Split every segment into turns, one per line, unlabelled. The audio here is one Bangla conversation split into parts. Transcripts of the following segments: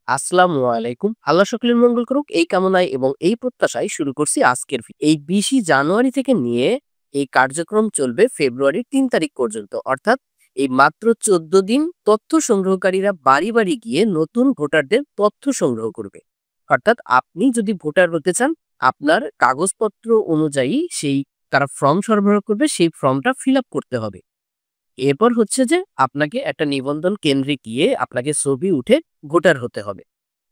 আসসালামু আলাইকুম। আল্লাহ সকলের মঙ্গল করুক এই কামনায় এবং এই প্রত্যাশায় শুরু করছি আজকের এই 20 জানুয়ারি থেকে নিয়ে এই কার্যক্রম চলবে ফেব্রুয়ারির 3 তারিখ পর্যন্ত। অর্থাৎ এই মাত্র 14 দিন তথ্য সংগ্রহকারীরা বাড়ি বাড়ি গিয়ে নতুন ভোটারদের তথ্য সংগ্রহ করবে। অর্থাৎ আপনি যদি ভোটার হতে চান, আপনার কাগজপত্র অনুযায়ী তারা ফর্ম সরবরাহ করবে, সেই ফর্মটা ফিল আপ করতে হবে। এরপর হচ্ছে যে আপনাকে একটা নিবন্ধন কেন্দ্রে গিয়ে আপনাকে ছবি উঠে ভোটার হতে হবে।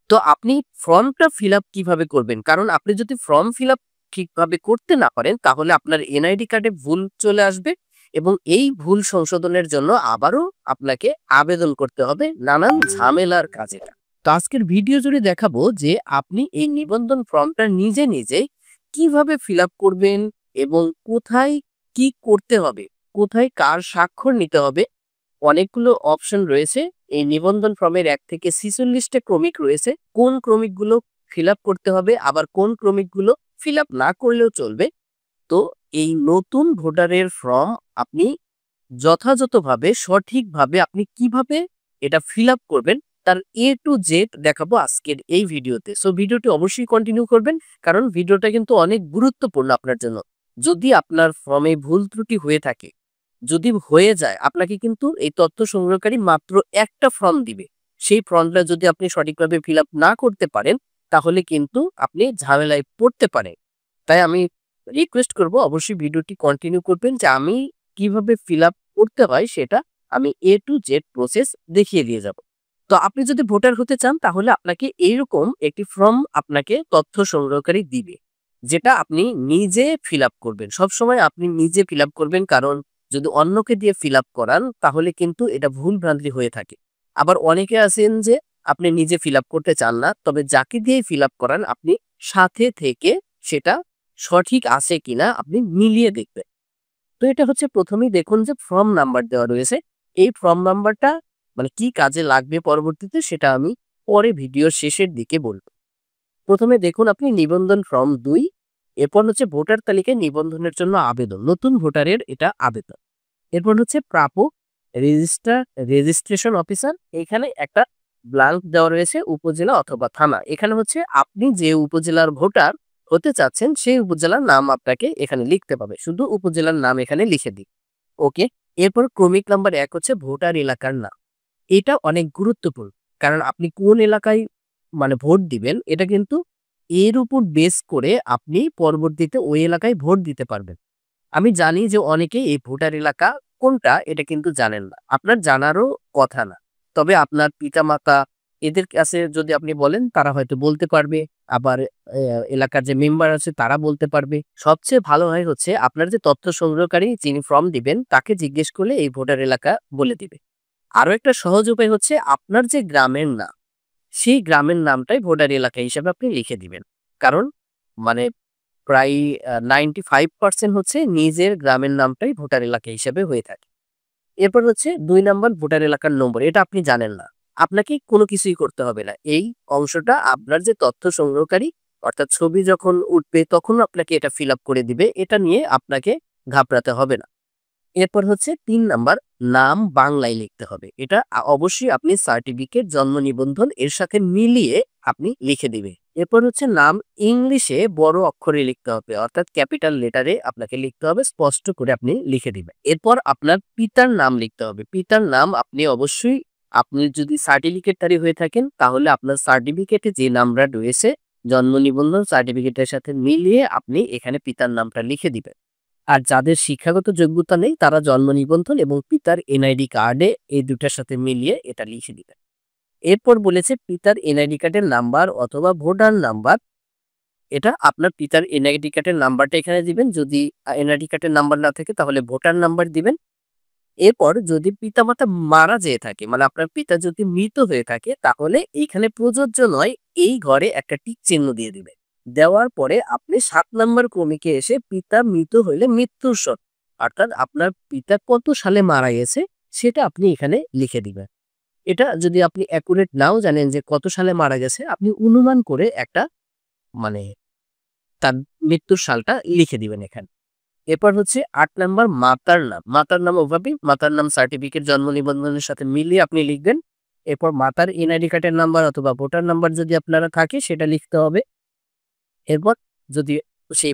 তো আপনি ফর্মটা ফিল আপ কিভাবে করবেন? কারণ আপনি যদি ফর্ম ফিল আপ ঠিকভাবে করতে না পারেন, তাহলে আপনার এনআইডি কার্ডে ভুল চলে আসবে এবং এই ভুল সংশোধনের জন্য আবারও আপনাকে আবেদন করতে হবে নানান ঝামেলার কাজে। তো আজকের ভিডিও জুড়ে দেখাবো যে আপনি এই নিবন্ধন ফর্মটা নিজে নিজে কিভাবে ফিল আপ করবেন এবং কোথায় কি করতে হবে, কোথায় কার স্বাক্ষর নিতে হবে। অনেকগুলো অপশন রয়েছে। এই নিবন্ধন ফর্মের 1 থেকে 46টা ক্রমিক রয়েছে। কোন ক্রমিকগুলো ফিল আপ করতে হবে, আবার কোন ক্রমিকগুলো ফিল আপ না করলেও চলবে। তো এই নতুন ভোটারের ফর্ম আপনি যথাযথভাবে সঠিকভাবে আপনি কিভাবে এটা ফিল আপ করবেন তার A to Z দেখাবো আজকের এই ভিডিওতে। সো ভিডিওটি অবশ্যই কন্টিনিউ করবেন, কারণ ভিডিওটা কিন্তু অনেক গুরুত্বপূর্ণ আপনার জন্য। যদি আপনার ফর্মে ভুল ত্রুটি হয়ে থাকে, যদি হয়ে যায়, আপনাকে কিন্তু এই তথ্য সংগ্রহকারী মাত্র একটা ফর্ম দিবে। সেই ফর্মটা যদি আপনি সঠিকভাবে ফিল আপ না করতে পারেন, তাহলে কিন্তু আপনি ঝামেলায় পড়তে পারেন। তাই আমি রিকোয়েস্ট করব অবশ্যই ভিডিওটি কন্টিনিউ করবেন, যে আমি কিভাবে ফিল আপ করতে হয় সেটা আমি A to Z প্রসেস দেখিয়ে দিয়ে যাব। তো আপনি যদি ভোটার হতে চান, তাহলে আপনাকে এইরকম একটি ফর্ম আপনাকে তথ্য সংগ্রহকারী দিবে, যেটা আপনি নিজে ফিল আপ করবেন। সবসময় আপনি নিজে ফিল আপ করবেন, কারণ যদি অন্যকে দিয়ে ফিল আপ করান তাহলে কিন্তু এটা ভুল ভ্রান্তি হয়ে থাকে। আবার অনেকে আছেন যে আপনি নিজে ফিল আপ করতে চান না, তবে যাকে দিয়ে ফিল আপ করান আপনি সাথে থেকে সেটা সঠিক আছে কিনা আপনি মিলিয়ে দেখবেন। তো এটা হচ্ছে প্রথমেই দেখুন যে ফর্ম নাম্বার দেওয়া রয়েছে। এই ফর্ম নাম্বারটা মানে কি কাজে লাগবে পরবর্তীতে সেটা আমি পরে ভিডিওর শেষের দিকে বলবো। প্রথমে দেখুন আপনি নিবন্ধন ফর্ম 2, এরপর হচ্ছে ভোটার তালিকায় নিবন্ধনের জন্য আবেদন, নতুন ভোটারের এটা আবেদন। এরপর হচ্ছে প্রাপক, রেজিস্ট্রেশন অফিসার, এখানে একটা ব্ল্যাঙ্ক দেওয়া রয়েছে উপজেলা অথবা থানা। এখানে হচ্ছে আপনি যে উপজেলার ভোটার হতে চাচ্ছেন সেই উপজেলার নাম আপনাকে এখানে লিখতে হবে, শুধু উপজেলার নাম এখানে লিখে দিন। ওকে। এরপর ক্রমিক নাম্বার 1 হচ্ছে ভোটার এলাকার নাম। এটা অনেক গুরুত্বপূর্ণ, কারণ আপনি কোন এলাকায় মানে ভোট দিবেন, এটা কিন্তু এর উপর বেস করে আপনি পরবর্তীতে ওই এলাকায় ভোট দিতে পারবেন। আমি জানি যে অনেকেই এই ভোটার এলাকা কোনটা এটা কিন্তু জানেন না। আপনার জানারও কথা না। তবে আপনার পিতামাতা এদের কাছে যদি আপনি বলেন, তারা হয়তো বলতে পারবে। আবার এলাকার যে মেম্বার আছে তারা বলতে পারবে। সবচেয়ে ভালো হয় হচ্ছে আপনার যে তথ্য সংগ্রহকারী যিনি ফর্ম দিবেন তাকে জিজ্ঞেস করলে এই ভোটার এলাকা বলে দিবে। আরো একটা সহজ উপায় হচ্ছে আপনার যে গ্রামের নাম, সেই গ্রামের নামটাই ভোটার এলাকা হিসেবে আপনি লিখে দিবেন। কারণ মানে প্রায় 95% হচ্ছে নিজের গ্রামের নামটাই ভোটার এলাকা হিসেবে হয়ে থাকে। এরপর হচ্ছে 2 নাম্বার ভোটার এলাকার নম্বর। এটা আপনি জানেন না। আপনাকে কোনো কিছুই করতে হবে না। এই অংশটা আপনার যে তথ্য সংগ্রহকারী, অর্থাৎ ছবি যখন উঠবে তখন আপনাকে এটা ফিল আপ করে দিবে। এটা নিয়ে আপনাকে ঘাবড়াতে হবে না। এরপর হচ্ছে 3 নাম্বার নাম বাংলায় লিখতে হবে। এটা অবশ্যই আপনি সার্টিফিকেট, জন্ম নিবন্ধন এর সাথে মিলিয়ে আপনি লিখে দিবে। এরপর হচ্ছে নাম ইংলিশে বড় অক্ষরে লিখতে হবে, অর্থাৎ ক্যাপিটাল লেটারে আপনাকে লিখতে হবে, স্পষ্ট করে আপনি লিখে দিবেন। এরপর আপনার পিতার নাম লিখতে হবে। পিতার নাম আপনি অবশ্যই, আপনি যদি সার্টিফিকেটধারী হয়ে থাকেন তাহলে আপনার সার্টিফিকেটে যে নামটা রয়েছে জন্ম নিবন্ধন সার্টিফিকেটের সাথে মিলিয়ে আপনি এখানে পিতার নামটা লিখে দিবেন। আর যাদের শিক্ষাগত যোগ্যতা নেই তারা জন্ম নিবন্ধন এবং পিতার এনআইডি কার্ডে এই দুটার সাথে মিলিয়ে এটা লিখে দিবেন। এরপর বলেছে পিতার এনআইডি কার্ডের নাম্বার অথবা ভোটার নাম্বার। এটা আপনার পিতার এনআইডি কার্ডের নাম্বারটা এখানে দিবেন। যদি এনআইডি কার্ডের নাম্বার না থাকে তাহলে ভোটার নাম্বার দিবেন। এরপর যদি পিতামাতা মারা যেয়ে থাকে, মানে আপনার পিতা যদি মৃত হয়ে থাকে, তাহলে এইখানে প্রযোজ্য নয়, এই ঘরে একটা টিক চিহ্ন দিয়ে দিবে। দেওয়ার পরে আপনি 7 নাম্বার ক্রমিকে এসে পিতা মৃত হইলে মৃত্যুর সন, অর্থাৎ আপনার পিতা কত সালে মারা গেছে সেটা আপনি এখানে লিখে দিবেন। এটা যদি আপনি অ্যাকুরেট নাও জানেন যে কত সালে মারা গেছে, আপনি অনুমান করে একটা মানে তার মৃত্যুর সালটা লিখে দিবেন এখানে। এরপর হচ্ছে 8 নাম্বার মাতার নাম। মাতার নাম ওভাবেই মাতার নাম সার্টিফিকেট জন্ম নিবন্ধনের সাথে মিলিয়ে আপনি লিখবেন। এরপর মাতার এনআইডি কার্ডের নাম্বার অথবা ভোটার নাম্বার যদি আপনারা থাকে সেটা লিখতে হবে। এরপর যদি সেই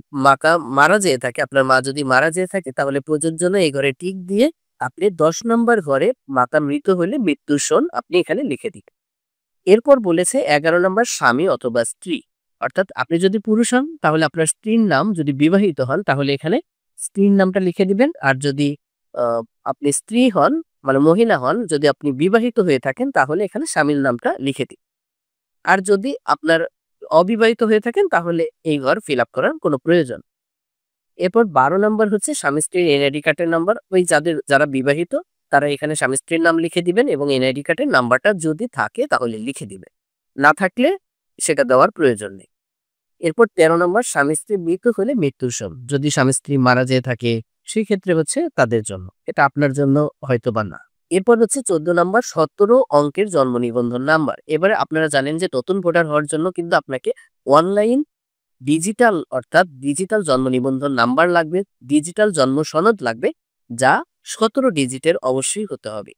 মারা যেয়ে থাকে, আপনার মা যদি মারা যেয়ে থাকে তাহলে প্রযোজ্য নয়, এই ঘরে টিক দিয়ে আপনি 10 নম্বর ঘরে মাতা মৃত হলে মৃত্যুর সন আপনি এখানে লিখে দিন। এরপর বলেছে 11 নম্বর স্বামী অথবা স্ত্রী, অর্থাৎ আপনি যদি পুরুষ হন তাহলে আপনার স্ত্রীর নাম, যদি বিবাহিত হন তাহলে এখানে স্ত্রীর নামটা লিখে দিবেন। আর যদি আপনি স্ত্রী হন মানে মহিলা হন, যদি আপনি বিবাহিত হয়ে থাকেন তাহলে এখানে স্বামীর নামটা লিখে দিন। আর যদি আপনার অবিবাহিত হয়ে থাকেন তাহলে এই ঘর ফিল আপ করার কোনো প্রয়োজন। এরপর 12 নম্বর হচ্ছে স্বামী স্ত্রীর এনআইডি কার্ডের নাম্বার। ওই যারা বিবাহিত তারা এখানে স্বামী স্ত্রীর নাম লিখে দিবেন এবং এনআইডি কার্ডের নাম্বারটা যদি থাকে তাহলে লিখে দিবেন, না থাকলে সেটা দেওয়ার প্রয়োজন নেই। এরপর 13 নম্বর স্বামী স্ত্রী মৃত হলে মৃত্যুর সন, যদি স্বামী স্ত্রী মারা যেয়ে থাকে সেই ক্ষেত্রে হচ্ছে তাদের জন্য, এটা আপনার জন্য হয়তো বা না। এরপর হচ্ছে 14 নম্বর 17 অঙ্কের জন্ম নিবন্ধন নাম্বার। এবারে আপনারা জানেন যে নতুন ভোটার হওয়ার জন্য কিন্তু আপনাকে অনলাইন ডিজিটাল অর্থাৎ ডিজিটাল জন্ম নিবন্ধন নাম্বার লাগবে, ডিজিটাল জন্ম সনদ লাগবে, যা 17 ডিজিটের অবশ্যই হতে হবে।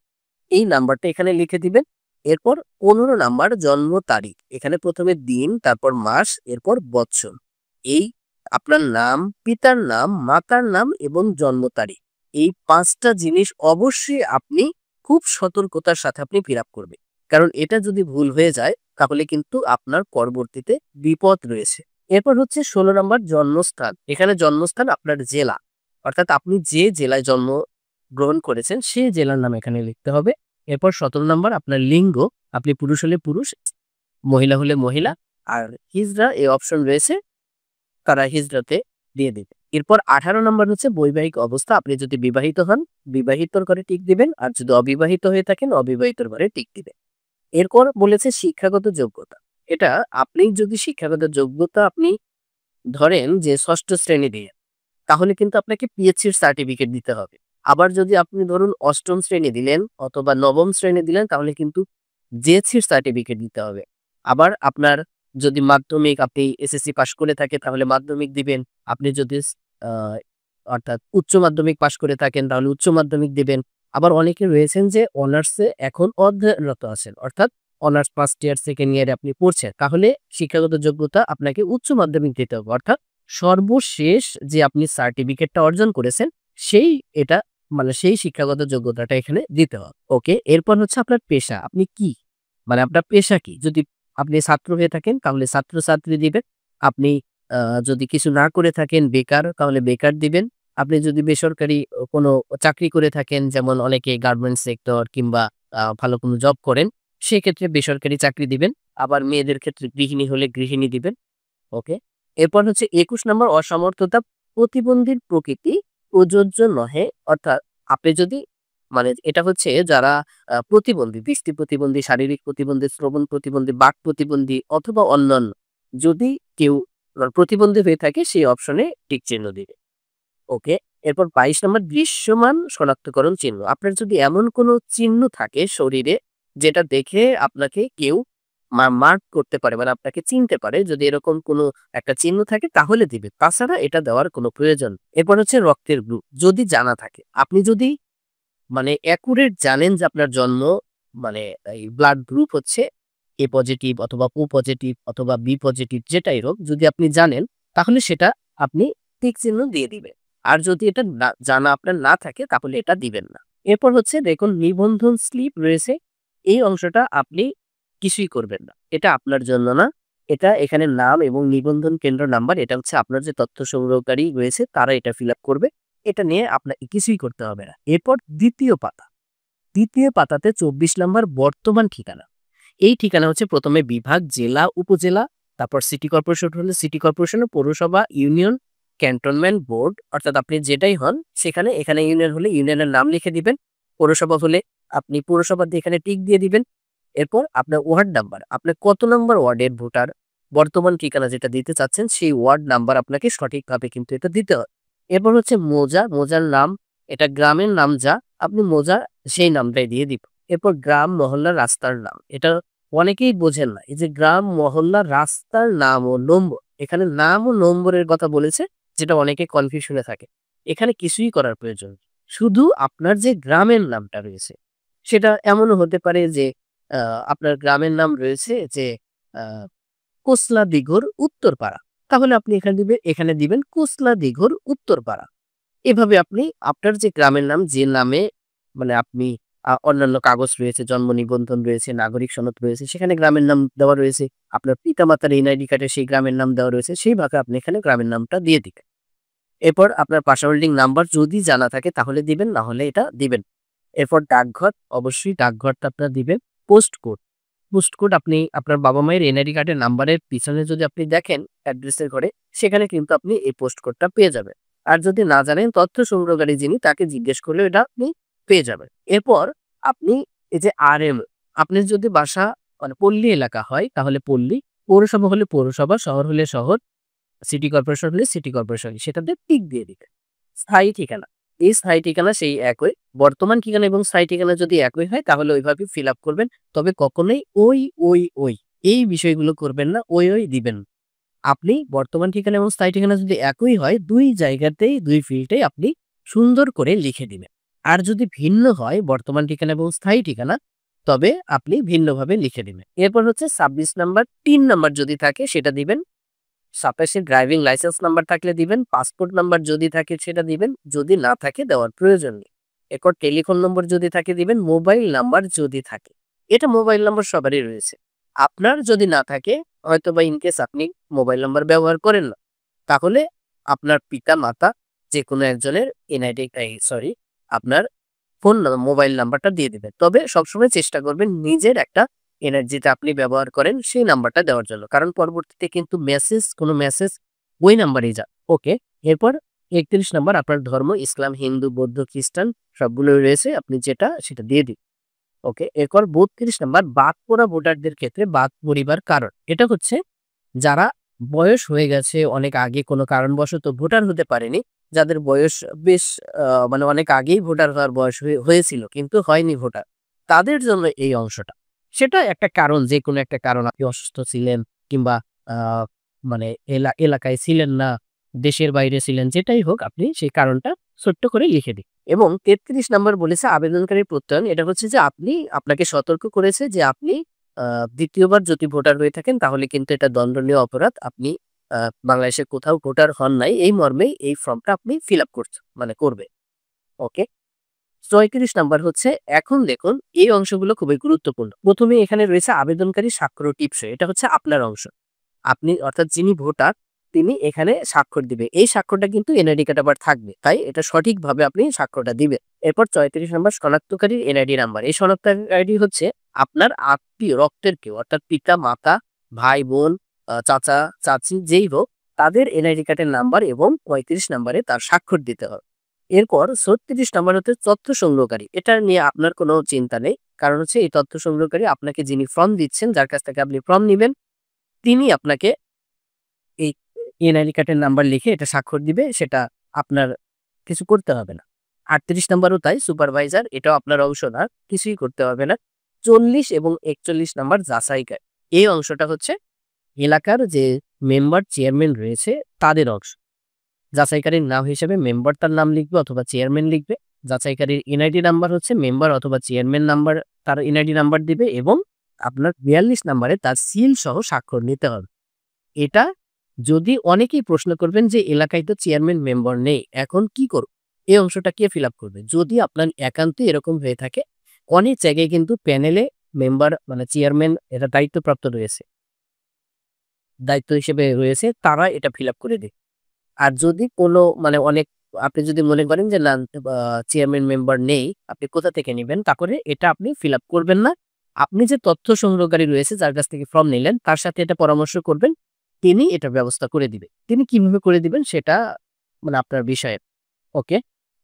এই নাম্বারটা এখানে লিখে দিবেন। এরপর 15 নাম্বার জন্ম তারিখ, এখানে প্রথমে দিন, তারপর মাস, এরপর বৎসর। এই আপনার নাম, পিতার নাম, মাতার নাম এবং জন্ম তারিখ, এই 5টা জিনিস অবশ্যই আপনি খুব সতর্কতার সাথে আপনি ফিল আপ করবেন, কারণ এটা যদি ভুল হয়ে যায় তাহলে কিন্তু আপনার পরবর্তীতে বিপদ রয়েছে। এরপর হচ্ছে 16 নম্বর জন্মস্থান, এখানে জন্মস্থান আপনার জেলা, অর্থাৎ আপনি যে জেলায় জন্ম গ্রহণ করেছেন সেই জেলার নাম এখানে লিখতে হবে। এরপর 17 নম্বর আপনার লিঙ্গ, আপনি পুরুষ হলে পুরুষ, মহিলা হলে মহিলা, আর হিজড়া এই অপশন রয়েছে, তারা হিজড়াতে দিয়ে দেবে। এরপর 18 নম্বর হচ্ছে বৈবাহিক অবস্থা, আপনি যদি বিবাহিত হন বিবাহিতর ঘরে টিক দিবেন, আর যদি অবিবাহিত হয়ে থাকেন অবিবাহিতর ঘরে টিক দিবেন। এরপর বলেছে শিক্ষাগত যোগ্যতা, এটা আপনি যদি শিক্ষাগত যোগ্যতা আপনি ধরেন যে 6ষ্ঠ শ্রেণী দিয়ে, তাহলে কিন্তু আপনাকে পিএইচসির সার্টিফিকেট দিতে হবে। আবার যদি আপনি ধরুন 8ম শ্রেণী দিলেন অথবা 9ম শ্রেণী দিলেন তাহলে কিন্তু জেএসসির সার্টিফিকেট দিতে হবে। আবার আপনার যদি মাধ্যমিক আপনি এসএসসি পাস করে থাকে তাহলে মাধ্যমিক দিবেন। আপনি যদি আহ, অর্থাৎ উচ্চ মাধ্যমিক পাস করে থাকেন তাহলে উচ্চ মাধ্যমিক দিবেন। আবার অনেকে রয়েছেন যে অনার্সে এখন অধ্যয়নরত আছেন, অর্থাৎ অনার্স ফার্স্ট ইয়ার সেকেন্ড ইয়ারে আপনি পড়ছেন, তাহলে শিক্ষাগত যোগ্যতা আপনাকে উচ্চ মাধ্যমিক দিতে হবে, অর্থাৎ সর্বশেষ যে আপনি সার্টিফিকেটটা অর্জন করেছেন সেই এটা মানে সেই শিক্ষাগত যোগ্যতাটা এখানে দিতে হবে। ওকে, এরপর হচ্ছে আপনার পেশা, আপনি কি মানে আপনার পেশা কি, যদি আপনি ছাত্র হয়ে থাকেন তাহলে ছাত্র ছাত্রী দিবেন। আপনি যদি কিছু না করে থাকেন বেকার তাহলে বেকার দিবেন। আপনি যদি বেসরকারি কোনো চাকরি করে থাকেন, যেমন অনেকে গার্মেন্টস সেক্টর কিংবা ভালো কোনো জব করেন, সেক্ষেত্রে বেসরকারি চাকরি দিবেন। আবার মেয়েদের ক্ষেত্রে গৃহিণী হলে গৃহিণী দিবেন। ওকে, এরপর হচ্ছে 21 নম্বর অসমর্থতা, প্রতিবন্ধীর প্রকৃতি প্রযোজ্য নহে, অর্থাৎ আপনি যদি মানে এটা হচ্ছে যারা প্রতিবন্ধী, দৃষ্টি প্রতিবন্ধী, শারীরিক প্রতিবন্ধী, শ্রবণ প্রতিবন্ধী, বাক প্রতিবন্ধী অথবা অন্যান্য, যদি কেউ প্রতিবন্ধী হয়ে থাকে সেই অপশনে টিক চিহ্ন দিবে। ওকে, এরপর 22 নম্বর দৃশ্যমান শনাক্তকরণ চিহ্ন, আপনার যদি এমন কোনো চিহ্ন থাকে শরীরে যেটা দেখে আপনাকে কেউ মার্ক করতে পারে মানে আপনাকে চিনতে পারে, যদি এরকম কোনো একটা চিহ্ন থাকে তাহলে দিবে, তাছাড়া এটা দেওয়ার কোনো প্রয়োজন। এরপর হচ্ছে রক্তের গ্রুপ, যদি জানা থাকে, আপনি যদি মানে অ্যাকুরেট জানেন যে আপনার জন্ম মানে এই ব্লাড গ্রুপ হচ্ছে এ পজিটিভ অথবা ও পজিটিভ অথবা বি পজিটিভ যেটাই হোক, যদি আপনি জানেন তাহলে সেটা আপনি টিক চিহ্ন দিয়ে দিবেন। আর যদি এটা জানা আপনার না থাকে তাহলে এটা দিবেন না। এরপর হচ্ছে দেখুন নিবন্ধন স্লিপ রয়েছে, এই অংশটা আপনি কিছুই করবেন না, এটা আপনার জন্য না। এটা এখানে নাম এবং নিবন্ধন কেন্দ্র নাম্বার, এটা হচ্ছে আপনার যে তথ্য সংগ্রহকারী রয়েছে তারা এটা ফিল আপ করবে, এটা নিয়ে আপনাকে কিছুই করতে হবে না। এরপর দ্বিতীয় পাতা, দ্বিতীয় পাতাতে 24 নম্বর বর্তমান ঠিকানা, এই ঠিকানা হচ্ছে প্রথমে বিভাগ, জেলা, উপজেলা, তারপর সিটি কর্পোরেশন হলে সিটি কর্পোরেশন, পৌরসভা, ইউনিয়ন, ক্যান্টনমেন্ট বোর্ড, অর্থাৎ আপনি যেটাই হন সেখানে, এখানে ইউনিয়ন হলে ইউনিয়নের নাম লিখে দিবেন, পৌরসভা হলে আপনি পৌরসভা দিয়ে এখানে টিক দিয়ে দিবেন। এরপর আপনার ওয়ার্ড নাম্বার, আপনি কত নম্বর ওয়ার্ডের ভোটার, বর্তমান ঠিকানা যেটা দিতে চাচ্ছেন সেই ওয়ার্ড নাম্বার আপনাকে সঠিকভাবে কিন্তু এটা দিতে হবে। এরপর হচ্ছে মৌজা, মৌজার নাম, এটা গ্রামের নাম যা আপনি মৌজা সেই নামটাই দিয়ে দিব। এরপর গ্রাম, মহল্লা, রাস্তার নাম, এটা অনেকেই বোঝেন না, এই যে গ্রাম, মহল্লা, রাস্তার নাম ও নম্বর, এখানে নাম ও নম্বরের কথা বলেছে যেটা অনেকে কনফিউশনে থাকে, এখানে কিছুই করার প্রয়োজন নেই। শুধু আপনার যে গ্রামের নামটা রয়েছে সেটা এমনও হতে পারে যে আপনার গ্রামের নাম রয়েছে যে আ কোসলা দিঘুর উত্তরপাড়া। তাহলে আপনি এখানে দিবেন কোসলা দিঘুর উত্তরপাড়া। এভাবে আপনি আপনার যে গ্রামের নাম, যে নামে মানে আপনি অন্যান্য কাগজ রয়েছে, জন্ম নিবন্ধন রয়েছে, নাগরিক সনদ রয়েছে, সেখানে গ্রামের নাম দেওয়া রয়েছে। আপনার পিতামাতার এনআইডি কার্ডে সেই গ্রামের নাম দেওয়া রয়েছে। সেইভাবে আপনি এখানে গ্রামের নামটা দিয়ে দিবেন। এরপর আপনার পাসা হোল্ডিং নাম্বার যদি জানা থাকে তাহলে দিবেন, না হলে এটা দিবেন। এরপর ডাকঘর, অবশ্যই ডাকঘরটা আপনার দিবেন। পোস্ট কোড, পোস্ট কোড আপনি আপনার বাবা-মায়ের এনআইডি কার্ডের নাম্বারের পিছনে যদি আপনি দেখেন অ্যাড্রেসের ঘরে, সেখানে কিন্তু আপনি এই পোস্ট কোডটা পেয়ে যাবেন। আর যদি না জানেন তথ্য সংগ্রহকারী যিনি তাকে জিজ্ঞেস করলেও এটা আপনি পেয়ে যাবেন। এরপর আপনি এই যে আরএম, আপনার যদি বাসা মানে পল্লী এলাকা হয় তাহলে পল্লী, পৌরসভা হলে পৌরসভা, শহর হলে শহর, সিটি কর্পোরেশন হলে সিটি কর্পোরেশন, সেটাতে টিক দিয়ে দিবেন। স্থায়ী ঠিকানা, এই স্থায়ী ঠিকানা সেই একই। বর্তমান ঠিকানা এবং স্থায়ী ঠিকানা যদি একই হয় তাহলে ওইভাবে ফিল আপ করবেন। তবে কখনোই ওই এই বিষয়গুলো করবেন না, ওই দিবেন না। আপনি বর্তমান ঠিকানা এবং স্থায়ী ঠিকানা যদি একই হয় ২ জায়গাতেই ২ ফিল্ডেই আপনি সুন্দর করে লিখে দিবেন। আর যদি ভিন্ন হয় বর্তমান ঠিকানা এবং স্থায়ী ঠিকানা, তবে আপনি ভিন্নভাবে লিখে দিবেন। এরপর হচ্ছে ২৬ নাম্বার, ৩ নাম্বার যদি থাকে সেটা দিবেন। ২৭ এর ড্রাইভিং লাইসেন্স নাম্বার থাকলে দিবেন। পাসপোর্ট নাম্বার যদি থাকে সেটা দিবেন। যদি না থাকে দেওয়ার প্রয়োজন নেই। এরপর টেলিফোন নম্বর যদি থাকে দিবেন। মোবাইল নাম্বার যদি থাকে। এটা মোবাইল নাম্বার সবারই রয়েছে। আপনার যদি না থাকে, হয়তোবা ইন কেস আপনি মোবাইল নাম্বার ব্যবহার করেন না, তাহলে আপনার পিতা-মাতা যেকোনো একজনের আপনার মোবাইল নাম্বারটা দিয়ে দিবেন। তবে সবসময় চেষ্টা করবেন নিজের একটা যেটা আপনি ব্যবহার করেন সেই নাম্বারটা দেওয়ার জন্য। কারণ পরবর্তীতে কিন্তু কোনো মেসেজ ওই নাম্বারেই যায়। ওকে। এরপর ৩১ নাম্বার, আপনার ধর্ম ইসলাম, হিন্দু, বৌদ্ধ, খ্রিস্টান সবগুলোই রয়েছে। আপনি যেটা সেটা দিয়ে দিন। ওকে। এরপর ৩২ নাম্বার, বাদ পড়া ভোটারদের ক্ষেত্রে বাদ পড়িবার কারণ। এটা হচ্ছে যারা বয়স হয়ে গেছে, অনেক আগে কোনো কারণবশত ভোটার হতে পারেনি, যাদের বয়স বেশ মানে অনেক আগেই ভোটার হওয়ার বয়স হয়েছিল কিন্তু হয়নি ভোটার, তাদের জন্য এই অংশটা। সেটা একটা কারণ, যেকোনো একটা কারণ, আপনি অসুস্থ ছিলেন কিংবা আ মানে এলাকায় ছিলেন না, দেশের বাইরে ছিলেন, যেটাই হোক আপনি সেই কারণটা ছোট্ট করে লিখে দিন। এবং ৩৩ নাম্বার বলেছে আবেদনকারীর প্রত্যয়ন। এটা হচ্ছে যে আপনাকে সতর্ক করেছে যে আপনি আ ২য় বার যদি ভোটার হয়ে থাকেন তাহলে কিন্তু এটা দণ্ডনীয় অপরাধ। আপনি আ বাংলাদেশে কোথাও ভোটার হন নাই এই মর্মেই এই ফর্মটা আপনি ফিল আপ করবে। ওকে। ৩৪ নাম্বার হচ্ছে, এখন দেখুন এই অংশগুলো খুবই গুরুত্বপূর্ণ। ১ম এ এখানে রয়েছে আবেদনকারী স্বাক্ষর ও টিপসই। এটা হচ্ছে আপনার অংশ। আপনি অর্থাৎ যিনি ভোটার তিনি এখানে স্বাক্ষর দিবে। এই স্বাক্ষরটা কিন্তু এনআইডি কার্ডে আবার থাকবে। তাই এটা সঠিকভাবে আপনি স্বাক্ষরটা দিবেন। এরপর ৩৪ নাম্বার, শনাক্তকারীর এনআইডি নাম্বার। এই শনাক্তকারী হচ্ছে আপনার আত্মীয়, রক্তের কেউ অর্থাৎ পিতা-মাতা, ভাই-বোন, চাচা-চাচী যেই হোক, তাদের এনআইডি কার্ডের নাম্বার এবং ৩৫ নাম্বারে তার স্বাক্ষর দিতে হবে। এরপর ৩৬ নাম্বার হচ্ছে তথ্য সংগ্রহকারী। এটা নিয়ে আপনার কোনো চিন্তা নেই। কারণ হচ্ছে এই তথ্য সংগ্রহকারী আপনাকে যিনি ফর্ম দিচ্ছেন, যার কাছ থেকে আপনি ফর্ম নিবেন, তিনি আপনাকে এই এনআইডি কার্ডের নাম্বার লিখে এটা স্বাক্ষর দিবে। সেটা আপনার কিছু করতে হবে না। ৩৮ নাম্বারও তাই, সুপারভাইজার, এটাও আপনার অংশ না, কিছুই করতে হবে না। ৪০ এবং ৪১ নাম্বার যাচাইকারী। এই অংশটা হচ্ছে এলাকার যে মেম্বার, চেয়ারম্যান রয়েছে তাদের অংশ। যাচাইকারীর নাম হিসেবে মেম্বার তার নাম লিখবে অথবা চেয়ারম্যান লিখবে। যাচাইকারীর এনআইডি নাম্বার হচ্ছে মেম্বার অথবা চেয়ারম্যান নাম্বার, তার এনআইডি নাম্বার দিবে এবং আপনার ৪২ নাম্বারে তার সিল সহ স্বাক্ষর নিতে হবে। এটা যদি অনেকেই প্রশ্ন করবেন যে এলাকায় তো চেয়ারম্যান মেম্বার নেই, এখন কি করব? এই অংশটা কে ফিল আপ করবে? যদি আপনার একান্তই এরকম হয়ে থাকে, অনেক জায়গায় কিন্তু প্যানেলে মেম্বার মানে চেয়ারম্যান এরা দায়িত্ব হিসেবে রয়েছে, তারা এটা ফিল আপ করে দেয়। আর যদি কোনো মানে অনেক আপনি যদি মনে করেন যে না চেয়ারম্যান মেম্বার নেই, আপনি কোথা থেকে নিবেন? তাহলে এটা আপনি ফিল আপ করবেন না। আপনি যে তথ্য সংগ্রহকারী রয়েছে যার কাছ থেকে ফর্ম নিলেন তার সাথে এটা পরামর্শ করবেন। তিনি এটার ব্যবস্থা করে দিবে। তিনি কিভাবে করে দিবেন সেটা মানে আপনার বিষয়ের। ওকে।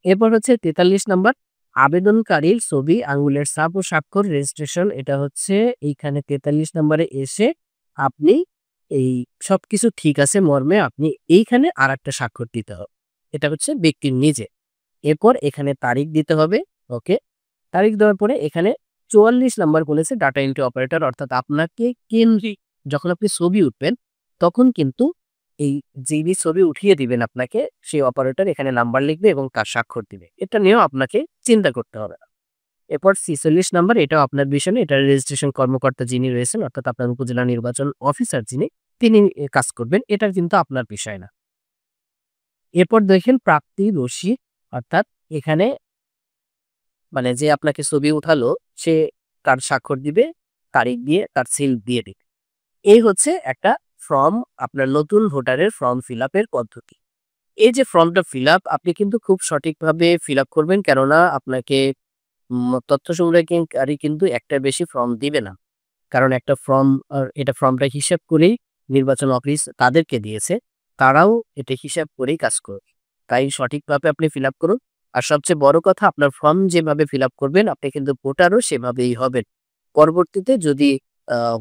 এরপর হচ্ছে ৪৩ নাম্বার, আবেদনকারীর ছবি, আঙ্গুলের ছাপ ও স্বাক্ষর, রেজিস্ট্রেশন। এটা হচ্ছে এইখানে ৪৩ নাম্বারে এসে আপনি এই সবকিছু ঠিক আছে মর্মে আপনি এইখানে আরেকটা স্বাক্ষর দিতে হবে। এটা হচ্ছে ব্যক্তির নিজে। এরপর এখানে তারিখ দিতে হবে। ওকে। তারিখ দেওয়ার পরে এখানে ৪৪ নাম্বার বলেছে ডাটা এন্ট্রি অপারেটর, অর্থাৎ আপনাকে কেন্দ্রিক যখন আপনি ছবি উঠবেন তখন কিন্তু এই যিনি ছবি উঠিয়ে দিবেন আপনাকে সেই অপারেটর এখানে নাম্বার লিখবে এবং তার স্বাক্ষর দিবে। এটা নিয়েও আপনাকে চিন্তা করতে হবে না। এরপর ৪৬ নাম্বার, এটাও আপনার বিষয় না, এটা রেজিস্ট্রেশন কর্মকর্তা যিনি রয়েছেন অর্থাৎ আপনার উপজেলা নির্বাচন অফিসার যিনি, তিনি কাজ করবেন। এটা কিন্তু আপনার বিষয় না। এরপর দেখেন প্রাপ্তি রসিদ, অর্থাৎ এখানে মানে যে আপনাকে ছবি উঠালো সে তার স্বাক্ষর দিবে, তারিখ দিয়ে তার সিল দিয়ে দিবে। এই হচ্ছে একটা ফর্ম, আপনার নতুন ভোটারের ফর্ম ফিল আপের পদ্ধতি। এই যে ফর্মটা ফিল আপ আপনি কিন্তু খুব সঠিকভাবে ফিল আপ করবেন, কেননা আপনাকে তথ্য সংগ্রহকারী কিন্তু একটা বেশি ফর্ম দিবে না। কারণ একটা ফর্ম, এটা ফর্মটা হিসাব করেই নির্বাচন অফিস তাদেরকে দিয়েছে, তারাও এটা হিসাব করেই কাজ করবে। তাই সঠিকভাবে আপনি ফিল আপ করুন। আর সবচেয়ে বড় কথা, আপনার ফর্ম যেভাবে ফিল আপ করবেন আপনি কিন্তু ভোটারও সেভাবেই হবেন। পরবর্তীতে যদি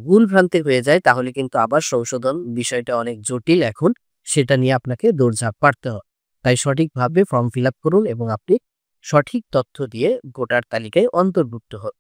ভুল ভ্রান্তি হয়ে যায় তাহলে কিন্তু আবার সংশোধন, বিষয়টা অনেক জটিল এখন, সেটা নিয়ে আপনাকে দৌড়ঝাঁপ বাড়তে হবে। তাই সঠিকভাবে ফর্ম ফিল আপ করুন এবং আপনি সঠিক তথ্য দিয়ে ভোটার তালিকায় অন্তর্ভুক্ত হন।